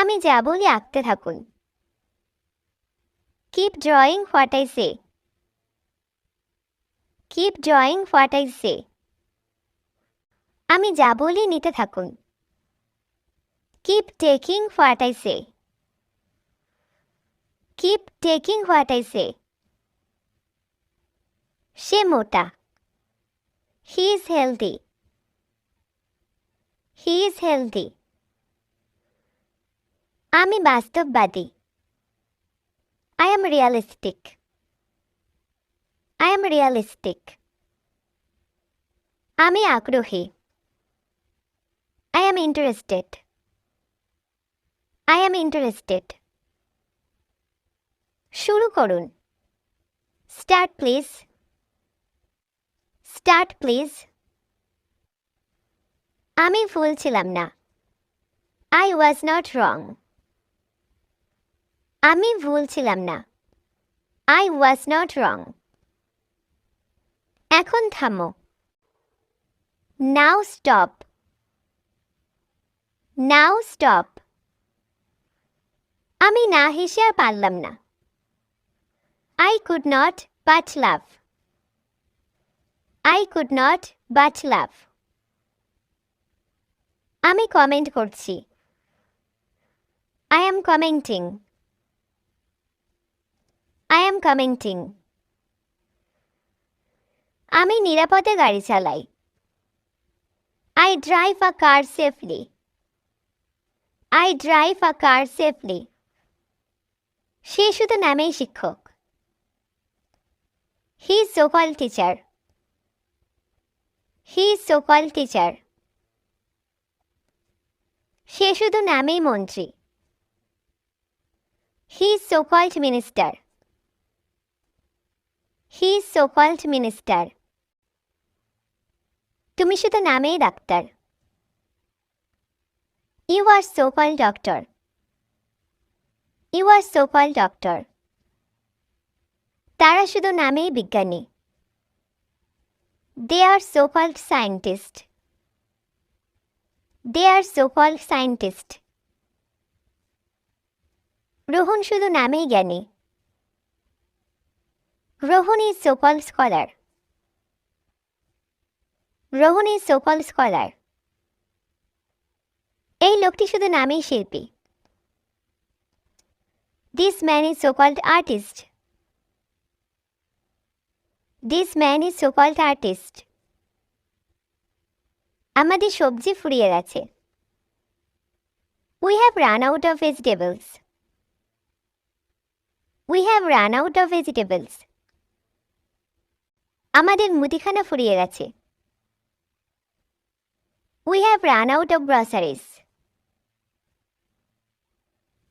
আমি যা বলি আঁকতে থাকুন। Keep drawing what I say. Keep drawing what I say. আমি যা বলি নিতে থাকুন। Keep taking what I say. Keep taking what I say. সে মোটা। He is healthy. He is healthy. আমি বাস্তববাদী। I am realistic. I am realistic. আমি আগ্রহী। I am interested. I am interested. শুরু করুন। Start please. Start please. আমি ভুল ছিলাম না। I was not wrong. আমি ভুল ছিলাম না। I was not wrong. এখন থামো। Now stop. Now stop. আমি না হেসে আর পারলাম না। I could not but laugh. I could not but laugh. আমি কমেন্ট করছি। I am commenting. I am commenting. আমি নিরাপদে গাড়ি চালাই। I drive a car safely. I drive a car safely. সে শুধু নামেই শিক্ষক। He is so-called teacher. He is so-called teacher. সে শুধু নামেই মন্ত্রী। He is so-called minister. He is so-called minister. তুমি শুধু নামেই doctor. You are so-called doctor. You are so-called doctor. তারা শুধু নামেই বিজ্ঞানী। They are so-called scientist. They are so-called scientist. Rohan শুধু নামেই জ্ঞানী। Rohan is so-called scholar. Rohan is so-called scholar. এই লোকটি শুধু নামেই শিল্পী। This man is so-called artist. This man is so-called artist. আমাদের সবজি ফুরিয়ে গেছে। We have run out of vegetables. We have run out of vegetables. আমাদের মুদিখানা ফুরিয়ে গেছে। We have run out of groceries.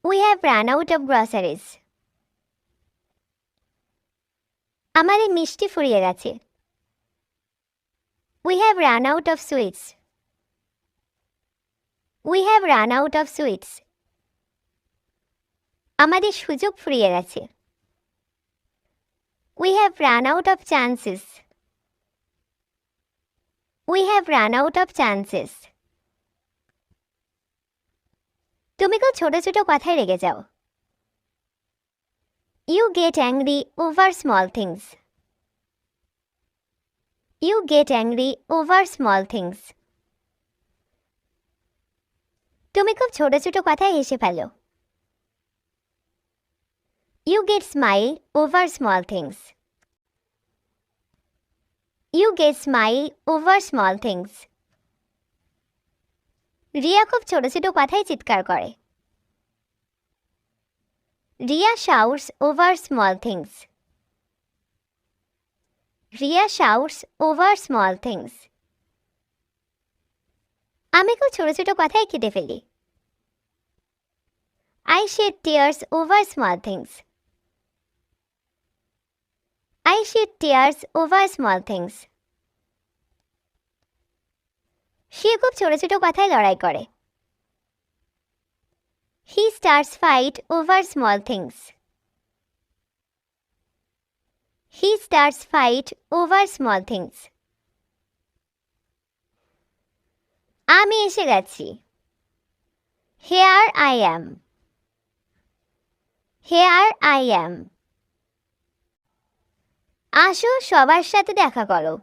We have run out of groceries. আমাদের মিষ্টি ফুরিয়ে গেছে। We have run out of sweets. We have run out of sweets. আমাদের সুযোগ ফুরিয়ে গেছে। We have run out of chances. We have run out of chances. তুমি খুব ছোট ছোট কথায় রেগে যাও। You get angry over small things. You get angry over small things. তুমি খুব ছোট ছোট কথায় হেসে ফেলো। You get smile over small things. You get smile over small things. Riya খুব ছোট ছোট কথায় চিৎকার করে। Riya shouts over small things. Riya shouts over small things. আমি খুব ছোট ছোট কথায় কেঁদে ফেলি। I shed tears over small things. I shed tears over small things. সে খুব ছোট ছোট কথায় লড়াই করে। He starts fight over small things. He starts fight over small things. আমি এসে গেছি। Here I am. Here I am. আসো সবার সাথে দেখা করো।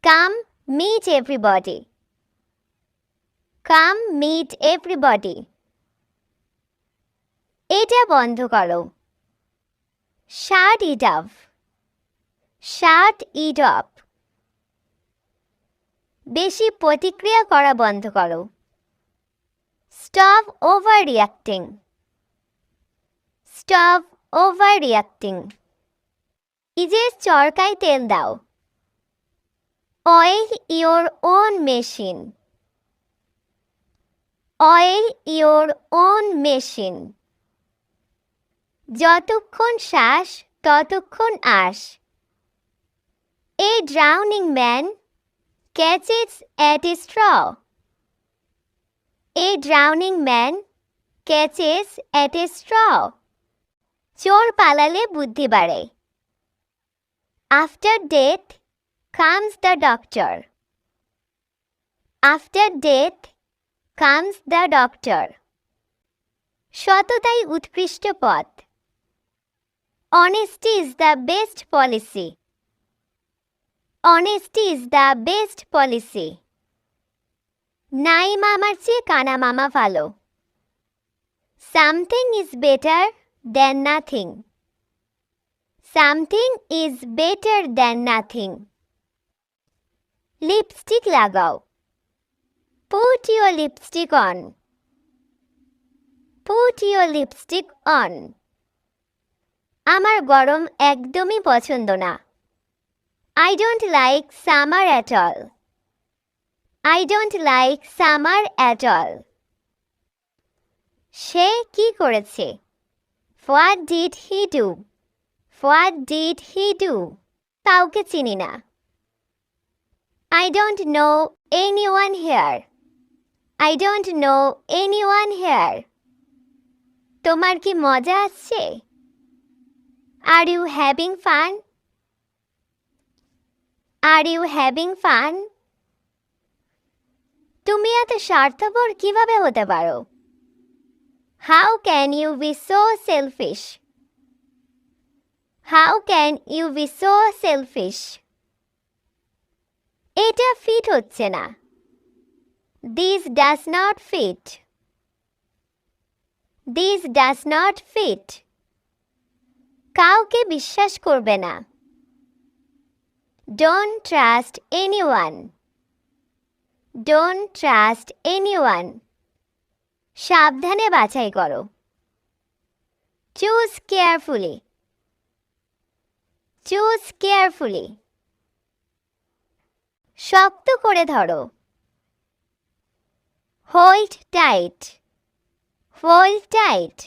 Come meet everybody. Come meet everybody. এটা বন্ধ করো। Shut it off. Shut it off. বেশি প্রতিক্রিয়া করা বন্ধ করো। Stop overreacting. Stop overreacting. নিজের চরকায় তেল দাও। Oil your own machine. Oil your own machine. যতক্ষণ শ্বাস ততক্ষণ আশ। A drowning man catches at a straw. A drowning man catches at a straw. চোর পালালে বুদ্ধি বাড়ে। After death comes the doctor. After death comes the doctor. সততাই উৎকৃষ্ট পথ। Honesty is the best policy. Honesty is the best policy. নাই মামার চেয়ে কানা মামা ভালো। Something is better than nothing. Something is better than nothing. Lipstick লাগাও। Put your lipstick on. Put your lipstick on. আমার গরম একদমই পছন্দ না। I don't like summer at all. I don't like summer at all. সে কি করেছে? What did he do? What did he do? কাউকে চিনি না। I don't know anyone here. I don't know anyone here. তোমার কি মজা আসছে? Are you having fun? Are you having fun? তুমি এত স্বার্থপর কিভাবে হতে পারো? How can you be so selfish? How can you be so selfish? এটা ফিট হচ্ছে না। This does not fit. This does not fit. কাউকে বিশ্বাস করবে না। Don't trust anyone. Don't trust anyone. সাবধানে বাছাই করো। Choose carefully. Choose carefully. শক্ত করে ধরো। Hold tight. Hold tight.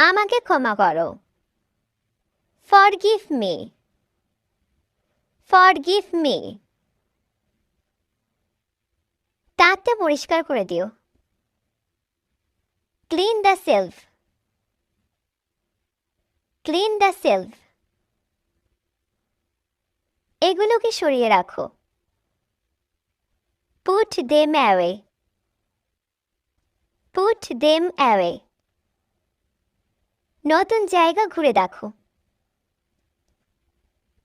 আমাকে ক্ষমা করো। Forgive me. Forgive me. তাতে পরিষ্কার করে দিও। Clean the shelf. Clean the shelf. এগুলোকে সরিয়ে রাখো। Put them away. Put them away. নতুন জায়গা ঘুরে দেখো।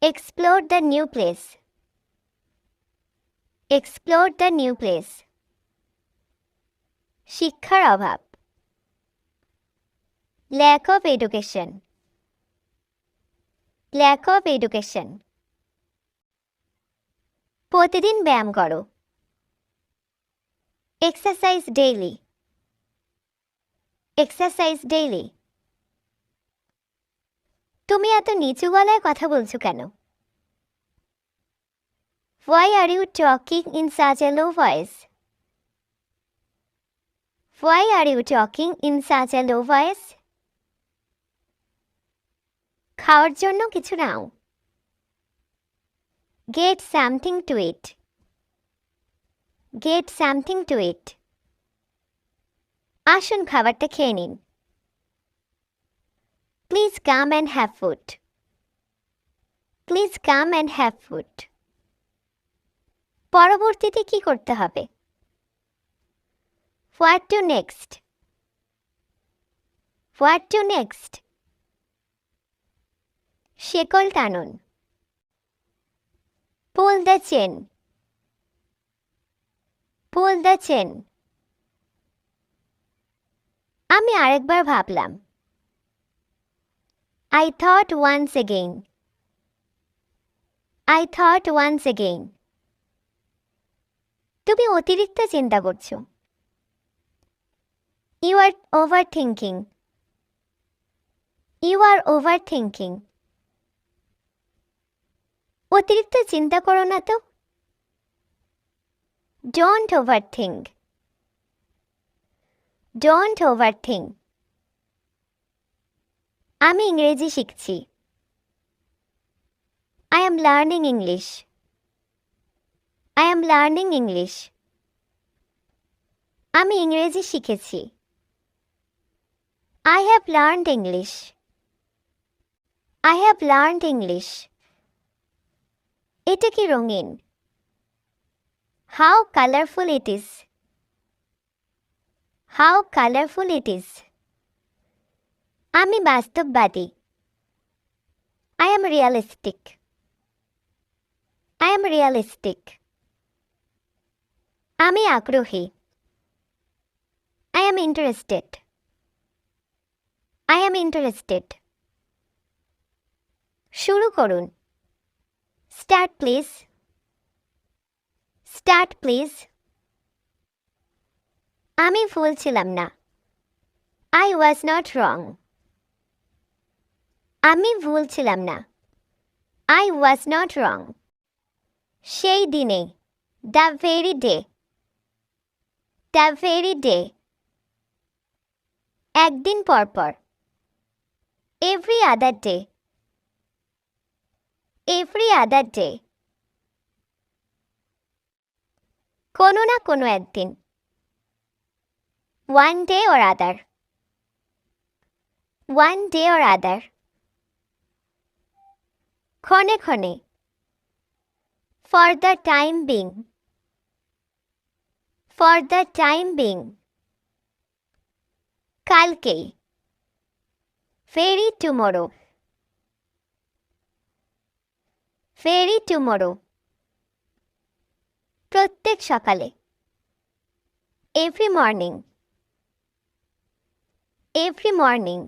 Explore the new place. Explore the new place. শিক্ষার অভাব। Lack of education. Lack of education. প্রতিদিন ব্যায়াম করো। Exercise daily. Exercise daily. তুমি এত নিচু গলায় কথা বলছো কেন? Why are you talking in such a low voice? Why are you talking in such a low voice? খাওয়ার জন্য কিছু নাও। Get something to eat. Get something to eat. আসুন খাবারটা খেয়ে নিন। Please come and have food. Please come and have food. পরবর্তীতে কি করতে হবে? What to next? What to next? শেকল টানুন। Pull the chain. Pull the chain. আমি আরেকবার ভাবলাম। I thought once again. I thought once again. তুমি অতিরিক্ত চিন্তা করছো। You are overthinking. You are overthinking. অতিরিক্ত চিন্তা করো না তো। Don't overthink. Don't overthink. আমি ইংরেজি শিখছি। I am learning English. I am learning English. আমি ইংরেজি শিখেছি। I have learned English. I have learned English. এটা কি রঙিন? How colorful it is. How colorful it is. আমি বাস্তববাদী। I am realistic. I am realistic. আমি আগ্রহী। I am interested. I am interested. শুরু করুন। Start please. Start please. আমি ভুল ছিলাম না। I was not wrong. আমি ভুল ছিলাম না। I was not wrong. সেই দিনে। The very day. The very day. একদিন পর পর। Every other day. Every other day. কোনো না কোনো একদিন। One day or other. One day or other. ক্ষণে ক্ষণে। For the time being. For the time being. কালকেই। Very tomorrow. Very tomorrow. প্রত্যেক সকালে। Every morning. Every morning.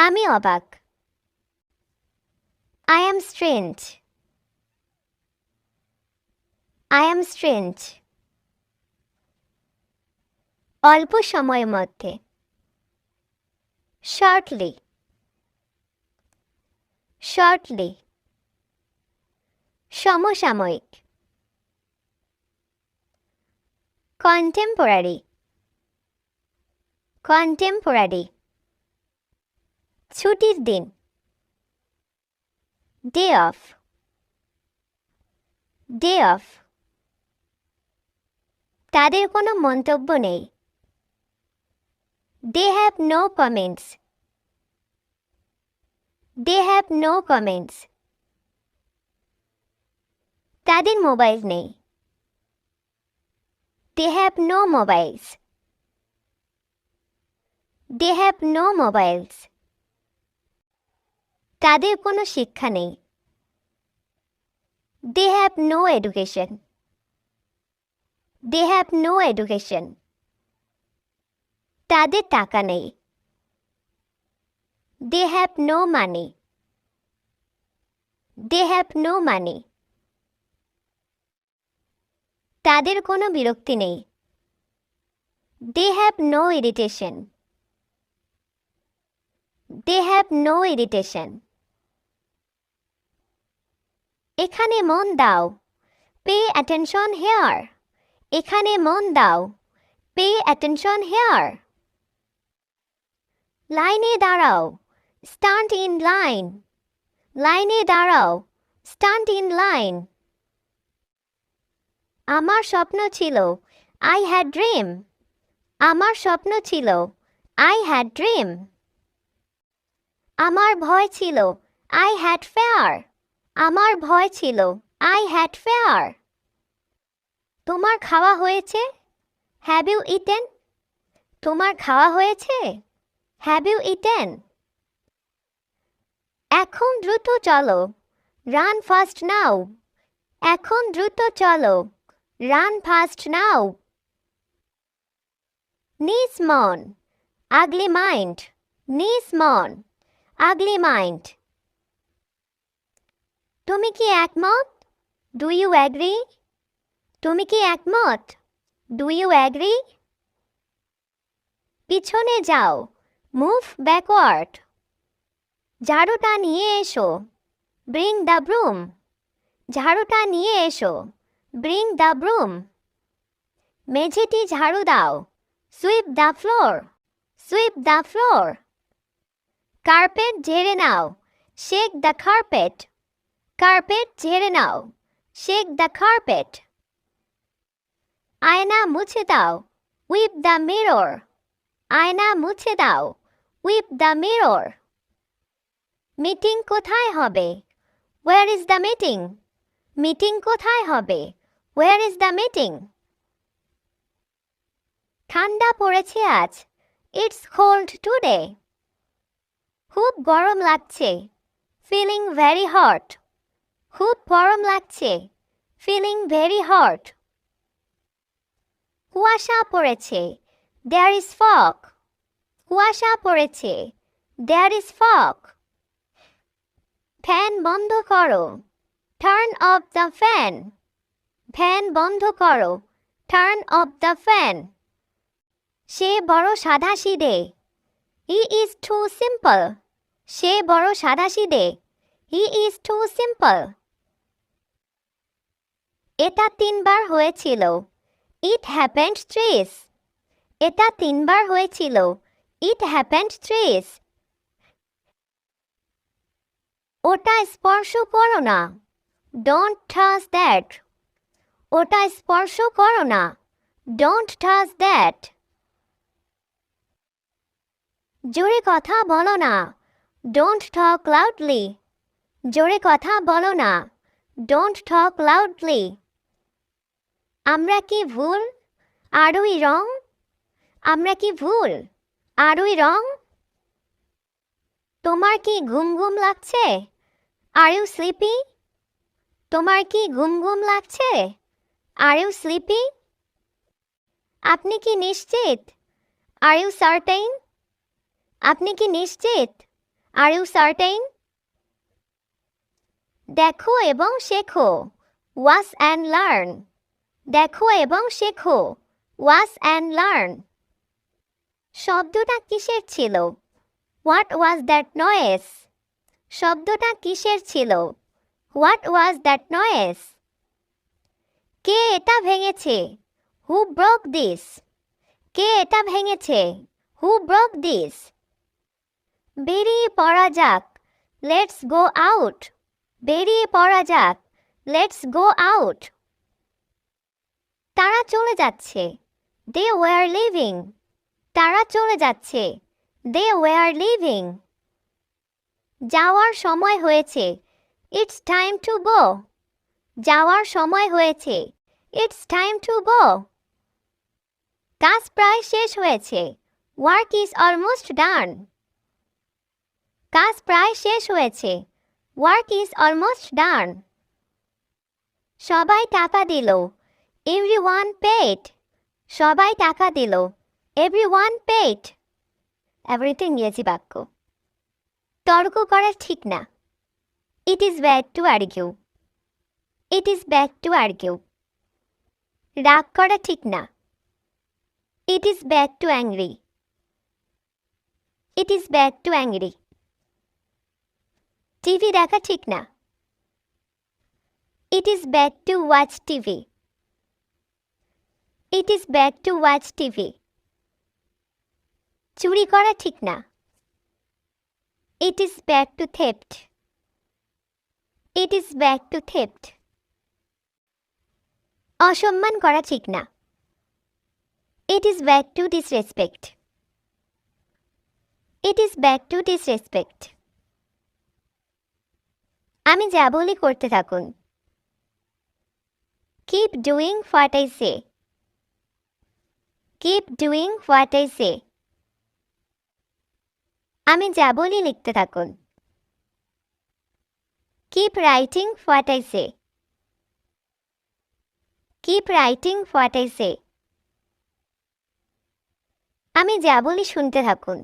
আমি অবাক। I am strange. I am strange. অল্প সময়ের মধ্যে। Shortly. Shortly. সমসাময়িক। Contemporary. Contemporary. ছুটির দিন। Day off. Day off. তাদের কোনো মন্তব্য নেই। They have no comments. They have no comments. তাদের মোবাইল নেই। They have no mobiles. They have no mobiles. তাদের কোনো শিক্ষা নেই। They have no education. They have no education. তাদের টাকা নেই। They have no money. They have no money. তাদের কোনো বিরক্তি নেই। They have no irritation. They have no irritation. এখানে মন দাও। Pay attention here. এখানে মন দাও। Pay attention here. লাইনে দাঁড়াও। Stand in line. লাইনে দাঁড়াও। Stand in line. আমার স্বপ্ন ছিল। I had dream. আমার স্বপ্ন ছিল। I had dream. আমার ভয় ছিল। I had fear. আমার ভয় ছিল। I had fear. তোমার খাওয়া হয়েছে? Have you eaten? তোমার খাওয়া হয়েছে? Have you eaten? এখন দ্রুত চলো। Run fast now. এখন দ্রুত চলো। Run fast now. নিস মন, আগলি মাইন্ড। নিস মন, আগলি মাইন্ড। তুমি কি একমত? Do you agree? তুমি কি একমত? Do you agree? পিছনে যাও। Move backward. ঝাড়ুটা নিয়ে এসো। Bring the ব্রুম। ঝাড়ুটা নিয়ে এসো। Bring the broom. মেঝেটি ঝাড়ু দাও। Sweep the floor. Sweep the floor. Carpet ঝেড়ে নাও। Shake the carpet. কার্পেট ঝেড়ে নাও। Shake the carpet. আয়না মুছে দাও। Wipe the mirror. আয়না মুছে দাও। Wipe the mirror. মিটিং কোথায় হবে? Where is the meeting? Meeting কোথায় হবে? Where is the meeting? ঠান্ডা পড়েছে আজ। It's cold today. খুব গরম লাগছে। Feeling very hot. খুব গরম লাগছে। Feeling very hot. কুয়াশা পড়েছে। There is fog. কুয়াশা পড়েছে। There is fog. ফ্যান বন্ধ করো। Turn off the fan. Fan বন্ধ করো। Turn off the fan. সে বড় সাধাসিধে। He is too simple. সে বড় সাধাসিধে। He is too simple. এটা 3 বার হয়েছিল। It happened thrice. এটা 3 বার হয়েছিল। It happened thrice. ওটা স্পর্শ করো না। Don't touch that. ওটা স্পর্শ করো না। Don't touch that. জোরে কথা বলো না। Don't talk loudly. জোরে কথা বলো না। Don't talk loudly. আমরা কি ভুল? Are we wrong? আমরা কি ভুল? Are we wrong? তোমার কি ঘুম ঘুম লাগছে? Are you sleepy? তোমার কি ঘুম ঘুম লাগছে? Are you sleepy? আপনি কি নিশ্চিত? Are you certain? আপনি কি নিশ্চিত? Are you certain? দেখো এবং শেখো। Watch and learn. দেখো এবং শেখো। Watch and learn. শব্দটা কিসের ছিল? What was that noise? শব্দটা কিসের ছিল? What was that noise? কে এটা ভেঙেছে? Who broke this? কে এটা ভেঙেছে? Who broke this? বেরিয়ে পড়া যাক। Let's go out. বেরিয়ে পড়া যাক। Let's go out. তারা চলে যাচ্ছে। They were leaving. তারা চলে যাচ্ছে। They were leaving. যাওয়ার সময় হয়েছে। It's time to go. যাওয়ার সময় হয়েছে। It's time to go. কাজ প্রায় শেষ হয়েছে। Work is almost done. কাজ প্রায় শেষ হয়েছে। Work is almost done. সবাই টাকা দিল। Everyone paid. সবাই টাকা দিল। Everyone paid. এভরিথিং ইংরেজি বাক্য। তর্ক করা ঠিক না। It is bad to argue. It is bad to argue. রাগ করা ঠিক না। It is bad to angry. It is bad to angry. TV দেখা ঠিক না। It is bad to watch TV. It is bad to watch TV. চুরি করা ঠিক না। It is bad to theft. It is bad to theft. অসম্মান করা ঠিক না। It is bad to disrespect. It is bad to disrespect. আমি যা বলি করতে থাকুন। Keep doing what I say. Keep doing what I say. আমি যা বলি লিখতে থাকুন। Keep writing what I say. Keep writing what I say. আমি যা বলি শুনতে থাকুন।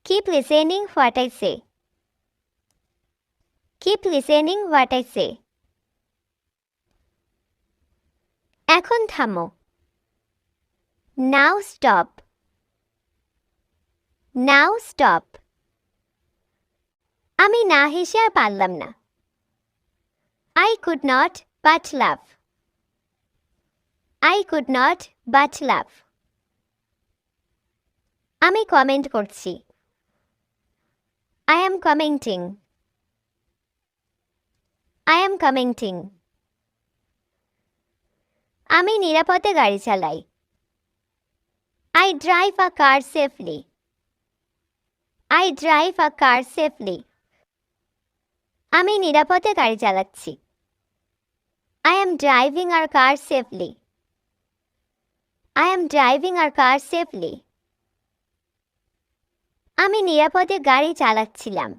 Keep listening what I say. Keep listening what I say. এখন থামো। Now stop. Now stop. আমি না হেসে আর পারলাম না। I could not but laugh. I could not but laugh. আমি কমেন্ট করছি। I am commenting. I am commenting. আমি নিরাপদে গাড়ি চালাই। I drive a car safely. I drive a car safely. আমি নিরাপদে গাড়ি চালাচ্ছি। I am driving our car safely. I am driving our car safely. আমি নিরাপদে গাড়ি চালাচ্ছিলাম।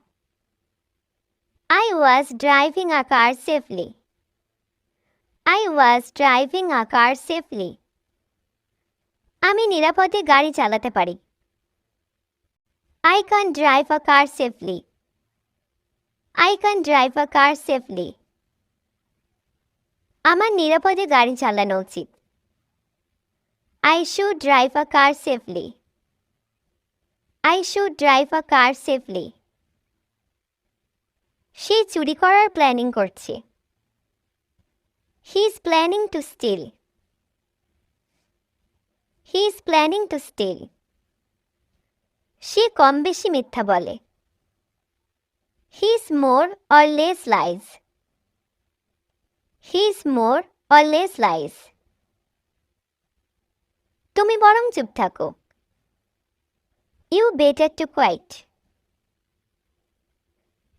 I was driving a car safely. I was driving a car safely. আমি নিরাপদে গাড়ি চালাতে পারি। I can drive a car safely. I can drive a car safely. আমার নিরাপদে গাড়ি চালানো উচিত। I should drive a car safely. I should drive a car safely. সে চুরি করার প্ল্যানিং করছে। He is planning to steal. He is planning to steal. সে কম বেশি মিথ্যা বলে। He is more or less lies. He is more or less lies. তুমি বরং চুপ থাকো। You better to quiet.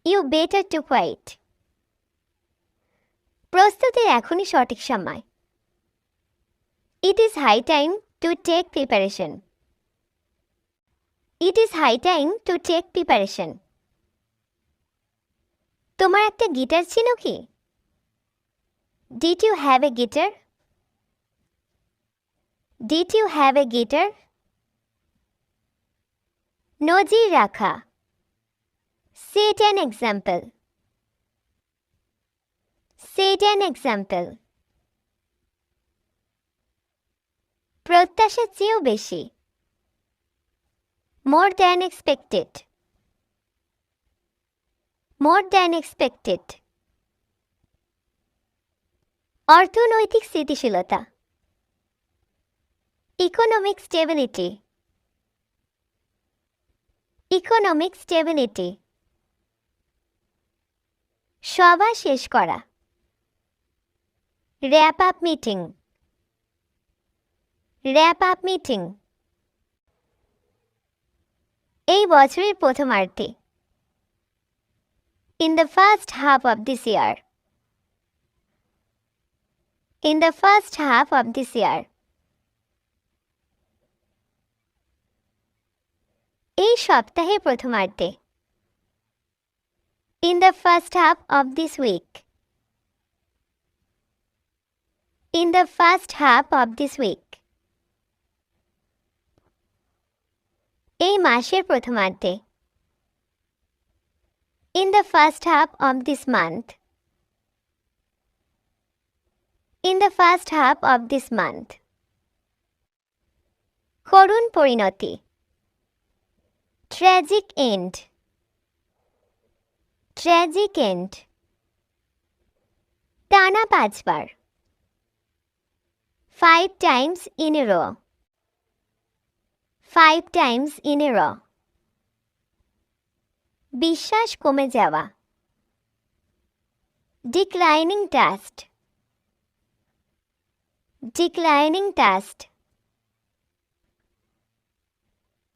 You better to quiet. প্রস্তুতির এখনই সঠিক সময়। It is high time to take preparation. It is high time to take preparation. তোমার একটা গিটার ছিল কি? Did you have a guitar? Did you have a guitar? নজির রাখা। Set an example. Set an example. প্রত্যাশার চেয়েও বেশি। More than expected. More than expected. অর্থনৈতিক স্থিতিশীলতা। Economic stability. Economic stability. সভা শেষ করা। Wrap up meeting. Wrap up meeting. এই বছরের প্রথমার্ধে। In the first half of this year. In the first half of this year. এই সপ্তাহের প্রথমার্ধে। In the first half of this week. In the first half of this week. এই মাসের প্রথমার্ধে। In the first half of this month. In the first half of this month. করুণ পরিণতি। Tragic end. Tragic end. টানা 5 বার। 5 times in a row. 5 times in a row. বিশ্বাস কমে যাওয়া। Declining trust. Declining trust.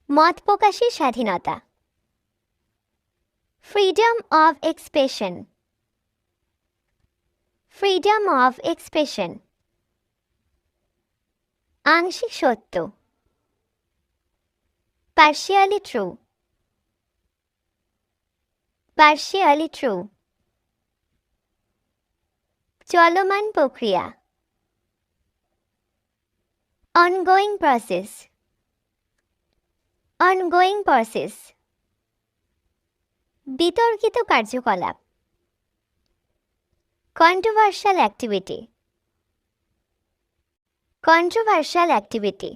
মত প্রকাশের স্বাধীনতা। Freedom of expression. freedom of expression, আংশিক সত্য, partially true, partially true, চলমান প্রক্রিয়া, ongoing process, ongoing process, বিতর্কিত কার্যকলাপ, controversial activity, controversial activity,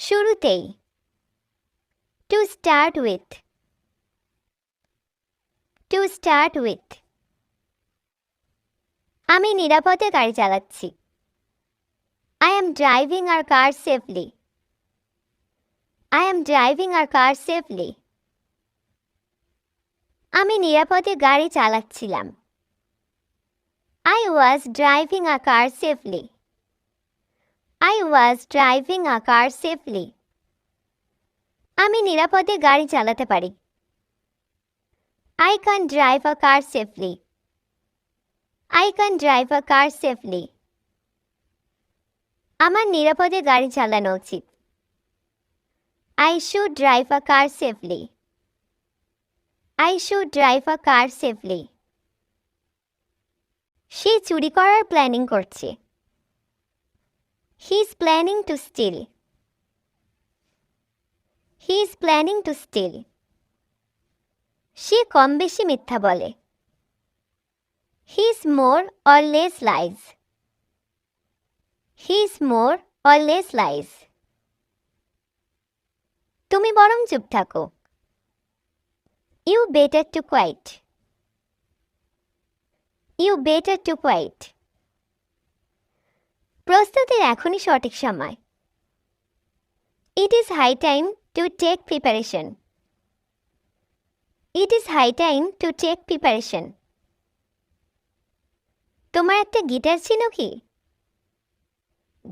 শুরুতেই, to start with, to start with, আমি নিরাপদে গাড়ি চালাচ্ছি, I am driving our car safely, I am driving our car safely, আমি নিরাপদে গাড়ি চালাচ্ছিলাম, I was driving a car safely, I was driving a car safely, আমি নিরাপদে গাড়ি চালাতে পারি, I can drive a car safely, I can drive a car safely, আমার নিরাপদে গাড়ি চালানো উচিত, I should drive a car safely, I should drive a car safely, সে চুরি করার প্ল্যানিং করছে, he is planning to steal, he is planning to steal, সে কম বেশি মিথ্যা বলে, he is more or less lies, he is more or less lies, তুমি বরং চুপ থাকো, you better to quiet, you better to quiet, প্রস্তুতির এখনই সঠিক সময়, it is high time to take preparation, it is high time to take preparation, তোমার একটা গিটার ছিল কি,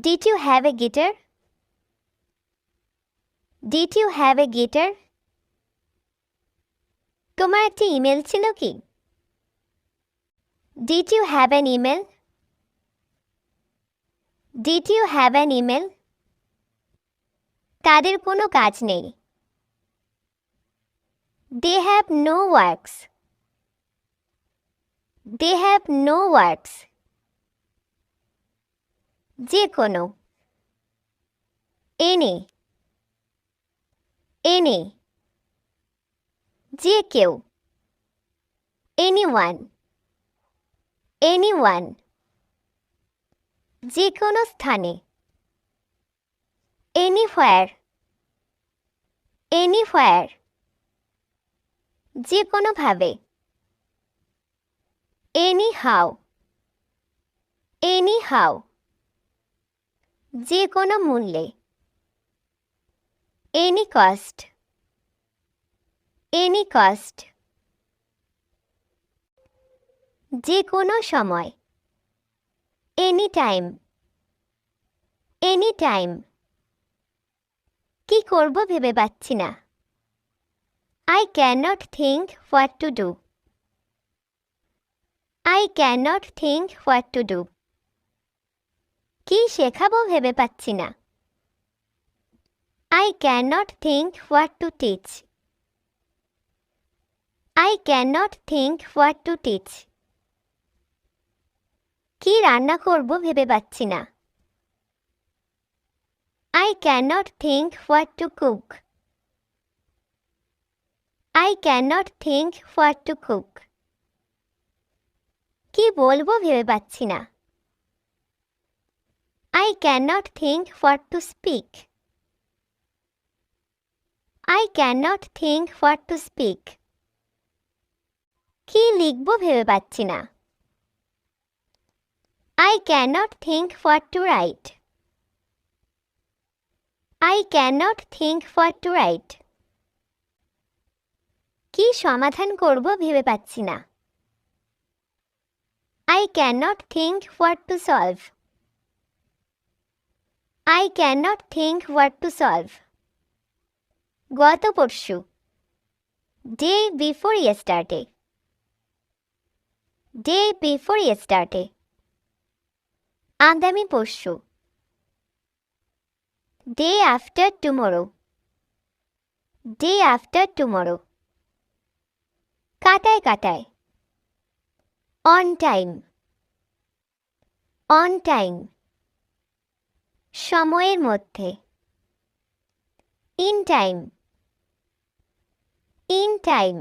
did you have a guitar, did you have a guitar, তোমার একটা ইমেল ছিল কি, did you have an email, did you have an email, তাদের কোনো কাজ নেই, they have no works, they have no works, যে কোনো, any, any, যে কেউ, anyone, anyone, যে কোনো স্থানে, anywhere, anywhere, যে কোনোভাবে, anyhow, anyhow, যে কোনো মূল্যে, any cost, any cost, যে কোনো সময়, any time, any time, কি করব ভেবে পাচ্ছি না, I cannot think what to do, I cannot think what to do, কি শেখাবো ভেবে পাচ্ছি না, I cannot think what to teach, I cannot think what to teach, কি রান্না করব ভেবে পাচ্ছি না, I cannot think what to cook, I cannot think what to cook, কি বলবো ভেবে পাচ্ছি না, I cannot think what to speak, I cannot think what to speak, কি লিখব ভেবে পাচ্ছি না, I cannot think what to write, I cannot think what to write, কি সমাধান করব ভেবে পাচ্ছি না, I cannot think what to solve, I cannot think what to solve, গত পরশু, day before yesterday, day before yesterday, আগামী পরশু। Day after tomorrow, day after tomorrow. কাটায় কাটায়, অন টাইম, অন টাইম। সময়ের মধ্যে, ইন টাইম, ইন টাইম।